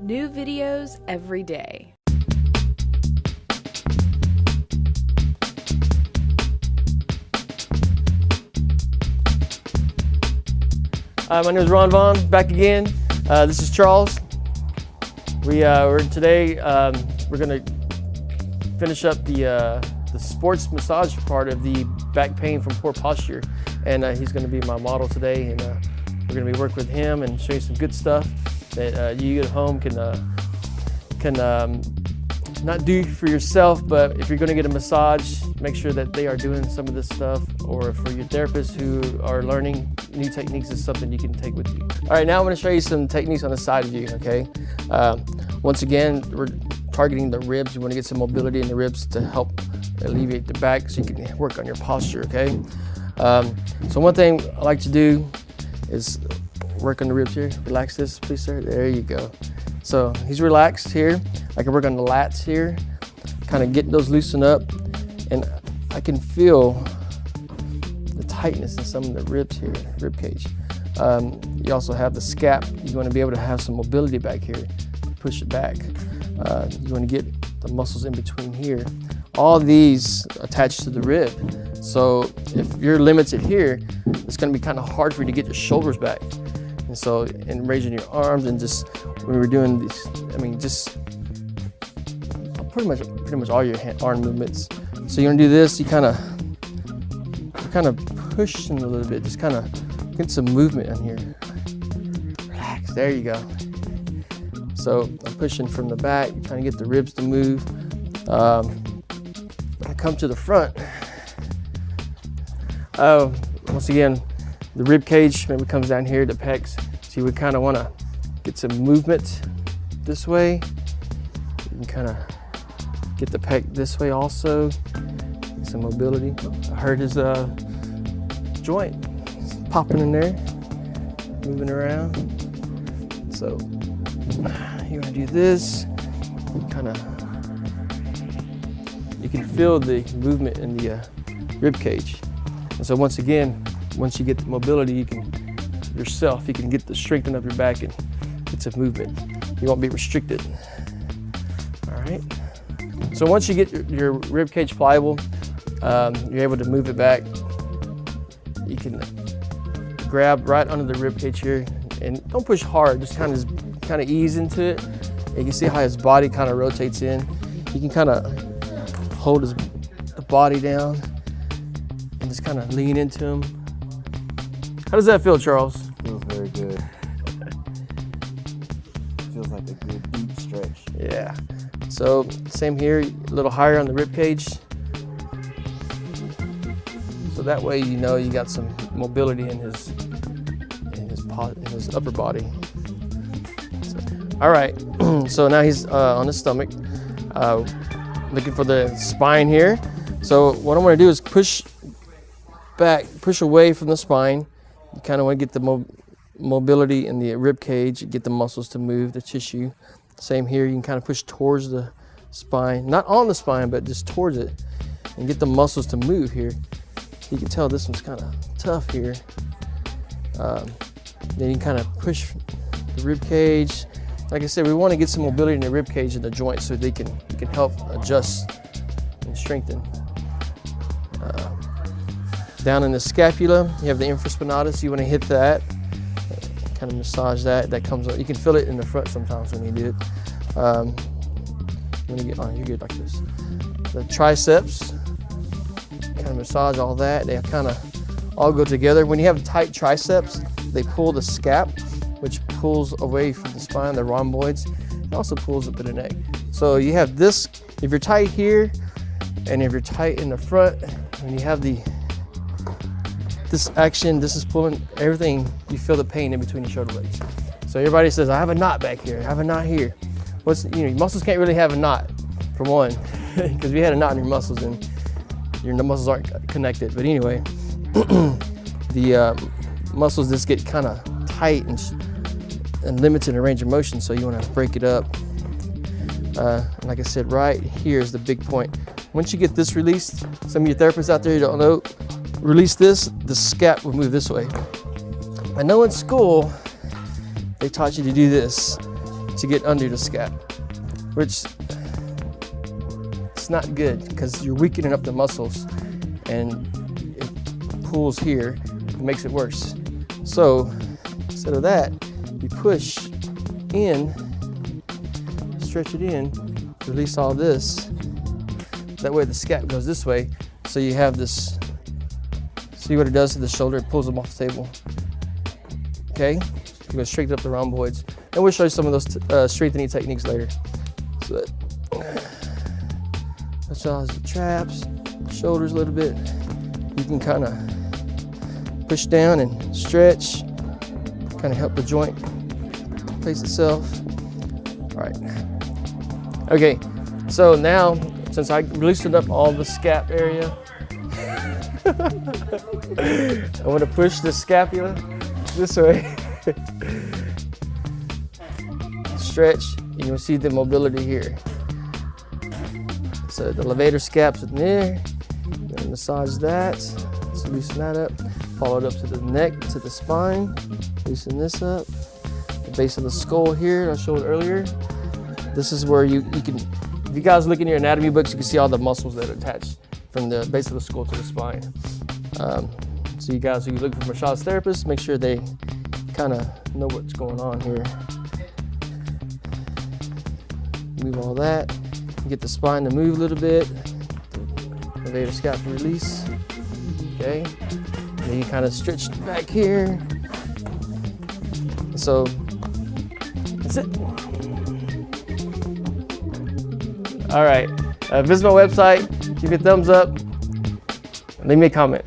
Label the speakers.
Speaker 1: New videos every day.
Speaker 2: My name is Ron Vaughn, back again. This is Charles. We're today, we're gonna finish up the sports massage part of the back pain from poor posture. And he's gonna be my model today, and we're gonna be working with him and show you some good stuff that you at home can not do for yourself, but if you're gonna get a massage, make sure that they are doing some of this stuff, or for your therapists who are learning new techniques, is something you can take with you. All right, now I'm gonna show you some techniques on the side of you, okay? Once again, we're targeting the ribs. You wanna get some mobility in the ribs to help alleviate the back so you can work on your posture, okay? So one thing I like to do is work on the ribs here. Relax this, please, sir. There you go. So he's relaxed here. I can work on the lats here, kind of getting those loosened up, and I can feel the tightness in some of the ribs here, rib cage. You also have the scap. You want to be able to have some mobility back here, push it back. You want to get the muscles in between here. All these attached to the rib. So if you're limited here, it's going to be kind of hard for you to get your shoulders back. And so, in raising your arms, and just when we're doing these, I mean, just pretty much all your arm movements. So you're gonna do this. You kind of push in a little bit, just kind of get some movement in here. Relax. There you go. So I'm pushing from the back, trying to get the ribs to move. I come to the front. Once again, the rib cage maybe comes down here, the pecs. So you would kind of want to get some movement this way. You can kind of get the pec this way also. Get some mobility. I heard his joint popping in there, moving around. So you're gonna do this. You can feel the movement in the rib cage. And so once again, once you get the mobility, you can get the strengthening of your back and get some movement. You won't be restricted. All right. So once you get your rib cage pliable, you're able to move it back. You can grab right under the rib cage here, and don't push hard. Just kind of ease into it. And you can see how his body kind of rotates in. You can kind of hold the body down and just kind of lean into him. How does that feel, Charles?
Speaker 3: Feels very good. Feels like a good deep stretch.
Speaker 2: Yeah. So same here, a little higher on the rib cage. So that way you know you got some mobility in his upper body. So, all right. So now he's on his stomach, looking for the spine here. So what I'm going to do is push away from the spine. You kind of want to get the mobility in the rib cage, get the muscles to move, the tissue. Same here, you can kind of push towards the spine, not on the spine, but just towards it, and get the muscles to move here. You can tell this one's kind of tough here. Then you can kind of push the rib cage. Like I said, we want to get some mobility in the rib cage and the joints so they can help adjust and strengthen. Down in the scapula, you have the infraspinatus. You want to hit that, kind of massage that. That comes up. You can feel it in the front sometimes when you do it. When you get on, you're good like this. The triceps, kind of massage all that. They kind of all go together. When you have tight triceps, they pull the scap, which pulls away from the spine, the rhomboids. It also pulls up in the neck. So you have this, if you're tight here, and if you're tight in the front, and you have this action, this is pulling everything, you feel the pain in between your shoulder blades. So everybody says, I have a knot back here, I have a knot here. Your muscles can't really have a knot, for one, because if you had a knot in your muscles, then your muscles aren't connected. But anyway, the muscles just get kind of tight and limited in range of motion, so you want to break it up. Like I said, right here is the big point. Once you get this released, some of your therapists out there who don't know, release this, the scap will move this way. I know in school, they taught you to do this. to get under the scap, which it's not good because you're weakening up the muscles and it pulls here, it makes it worse. So instead of that, you push in, stretch it in, release all this. That way the scap goes this way. So you have this, see what it does to the shoulder? It pulls them off the table. Okay, you're gonna straighten up the rhomboids. And we'll show you some of those strengthening techniques later. So that massage the traps, shoulders a little bit. You can kind of push down and stretch, kind of help the joint place itself. All right. Okay, so now, since I loosened up all the scap area, I want to push the scapula this way. Stretch, and you'll see the mobility here. So the levator scap's in there. You're gonna massage that. So loosen that up. Follow it up to the neck, to the spine. Loosen this up. The base of the skull here, I showed earlier. This is where you can, if you guys look in your anatomy books, you can see all the muscles that are attached from the base of the skull to the spine. So you guys who are looking for massage therapists, make sure they kind of know what's going on here. Move all that. Get the spine to move a little bit. Levator scap to release. Okay. And then you kind of stretch back here. So that's it. All right. Visit my website. Give me a thumbs up. Leave me a comment.